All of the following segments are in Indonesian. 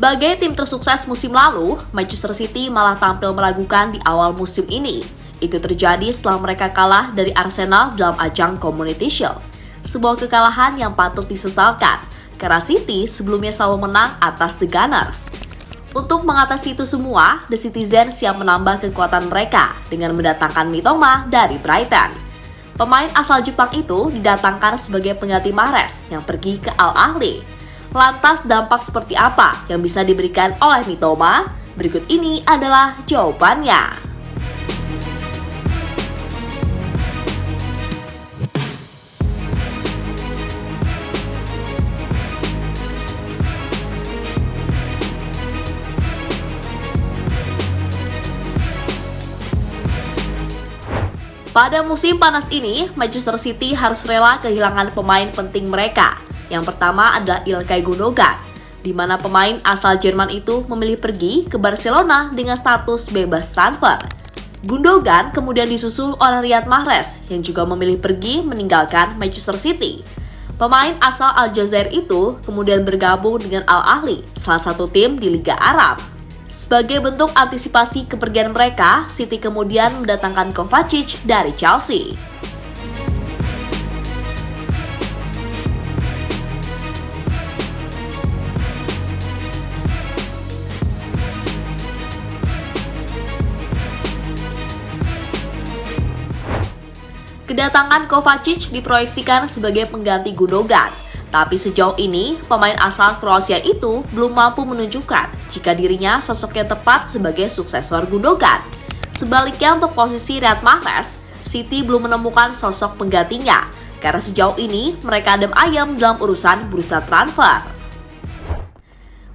Sebagai tim tersukses musim lalu, Manchester City malah tampil meragukan di awal musim ini. Itu terjadi setelah mereka kalah dari Arsenal dalam ajang Community Shield. Sebuah kekalahan yang patut disesalkan, karena City sebelumnya selalu menang atas The Gunners. Untuk mengatasi itu semua, The Citizen siap menambah kekuatan mereka dengan mendatangkan Mitoma dari Brighton. Pemain asal Jepang itu didatangkan sebagai pengganti Mahrez yang pergi ke Al Ahly. Lantas dampak seperti apa yang bisa diberikan oleh Mitoma? Berikut ini adalah jawabannya. Pada musim panas ini, Manchester City harus rela kehilangan pemain penting mereka. Yang pertama adalah Ilkay Gundogan, di mana pemain asal Jerman itu memilih pergi ke Barcelona dengan status bebas transfer. Gundogan kemudian disusul oleh Riyad Mahrez yang juga memilih pergi meninggalkan Manchester City. Pemain asal Aljazair itu kemudian bergabung dengan Al Ahly, salah satu tim di Liga Arab. Sebagai bentuk antisipasi kepergian mereka, City kemudian mendatangkan Kovacic dari Chelsea. Kedatangan Kovacic diproyeksikan sebagai pengganti Gundogan. Tapi sejauh ini, pemain asal Kroasia itu belum mampu menunjukkan jika dirinya sosok yang tepat sebagai suksesor Gundogan. Sebaliknya untuk posisi Riyad Mahrez, City belum menemukan sosok penggantinya, karena sejauh ini mereka adem ayam dalam urusan bursa transfer.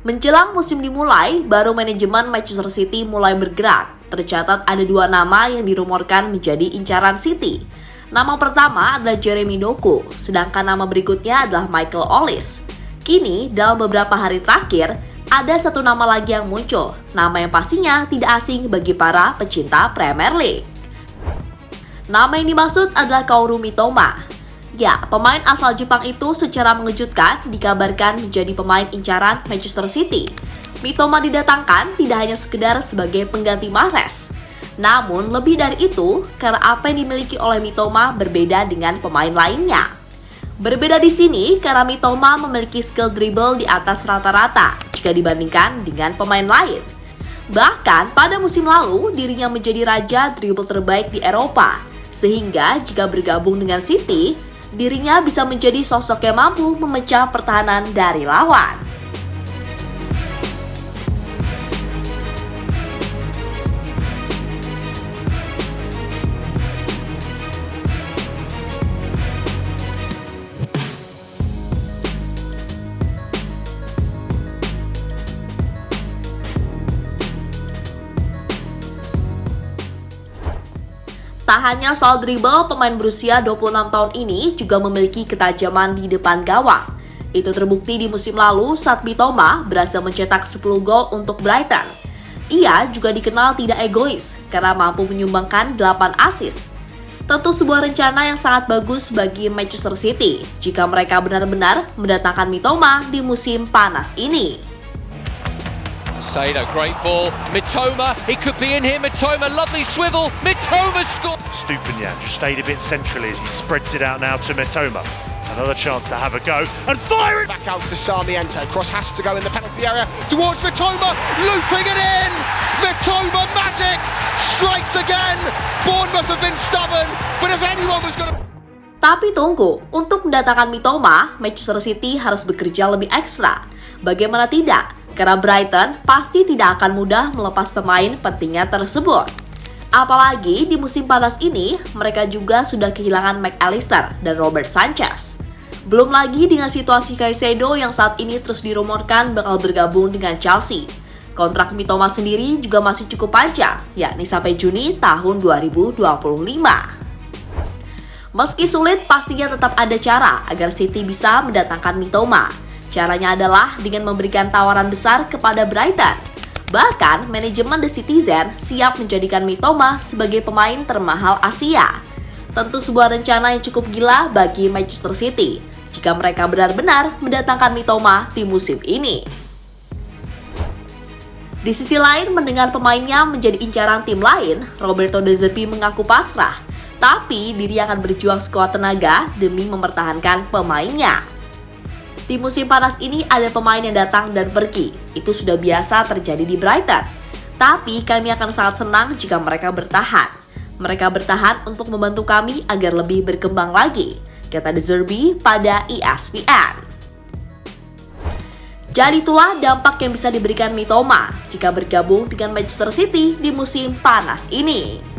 Menjelang musim dimulai, baru manajemen Manchester City mulai bergerak. Tercatat ada 2 nama yang dirumorkan menjadi incaran City. Nama pertama adalah Jeremy Doku, sedangkan nama berikutnya adalah Michael Olise. Kini, dalam beberapa hari terakhir, ada 1 nama lagi yang muncul, nama yang pastinya tidak asing bagi para pecinta Premier League. Nama yang dimaksud adalah Kaoru Mitoma. Ya, pemain asal Jepang itu secara mengejutkan dikabarkan menjadi pemain incaran Manchester City. Mitoma didatangkan tidak hanya sekedar sebagai pengganti Mahrez. Namun lebih dari itu, karena apa yang dimiliki oleh Mitoma berbeda dengan pemain lainnya. Berbeda di sini karena Mitoma memiliki skill dribble di atas rata-rata jika dibandingkan dengan pemain lain. Bahkan pada musim lalu dirinya menjadi raja dribble terbaik di Eropa. Sehingga jika bergabung dengan City, dirinya bisa menjadi sosok yang mampu memecah pertahanan dari lawan. Tak hanya soal dribble, pemain berusia 26 tahun ini juga memiliki ketajaman di depan gawang. Itu terbukti di musim lalu saat Mitoma berhasil mencetak 10 gol untuk Brighton. Ia juga dikenal tidak egois karena mampu menyumbangkan 8 assist. Tentu sebuah rencana yang sangat bagus bagi Manchester City jika mereka benar-benar mendatangkan Mitoma di musim panas ini. Seda, great ball. Mitoma, he could be in here. Mitoma, lovely swivel. Mitoma scored. Stupinian just stayed a bit centrally as he spreads it out now to Mitoma. Another chance to have a go and fire it! Back out to Sarmiento. Cross has to go in the penalty area towards Mitoma. Looping it in. Mitoma magic strikes again. Bournemouth have been stubborn, but if anyone was going to... Tapi tunggu, untuk mendatangkan Mitoma, Manchester City harus bekerja lebih ekstra. Bagaimana tidak? Karena Brighton pasti tidak akan mudah melepas pemain pentingnya tersebut. Apalagi di musim panas ini, mereka juga sudah kehilangan McAllister dan Robert Sanchez. Belum lagi dengan situasi Caicedo yang saat ini terus dirumorkan bakal bergabung dengan Chelsea. Kontrak Mitoma sendiri juga masih cukup panjang, yakni sampai Juni tahun 2025. Meski sulit, pastinya tetap ada cara agar City bisa mendatangkan Mitoma. Caranya adalah dengan memberikan tawaran besar kepada Brighton. Bahkan, manajemen The Citizen siap menjadikan Mitoma sebagai pemain termahal Asia. Tentu sebuah rencana yang cukup gila bagi Manchester City jika mereka benar-benar mendatangkan Mitoma di musim ini. Di sisi lain, mendengar pemainnya menjadi incaran tim lain, Roberto De Zerbi mengaku pasrah. Tapi dirinya akan berjuang sekuat tenaga demi mempertahankan pemainnya. Di musim panas ini ada pemain yang datang dan pergi. Itu sudah biasa terjadi di Brighton. Tapi kami akan sangat senang jika mereka bertahan. Mereka bertahan untuk membantu kami agar lebih berkembang lagi, kata De Zerbi pada ESPN. Jadi itulah dampak yang bisa diberikan Mitoma jika bergabung dengan Manchester City di musim panas ini.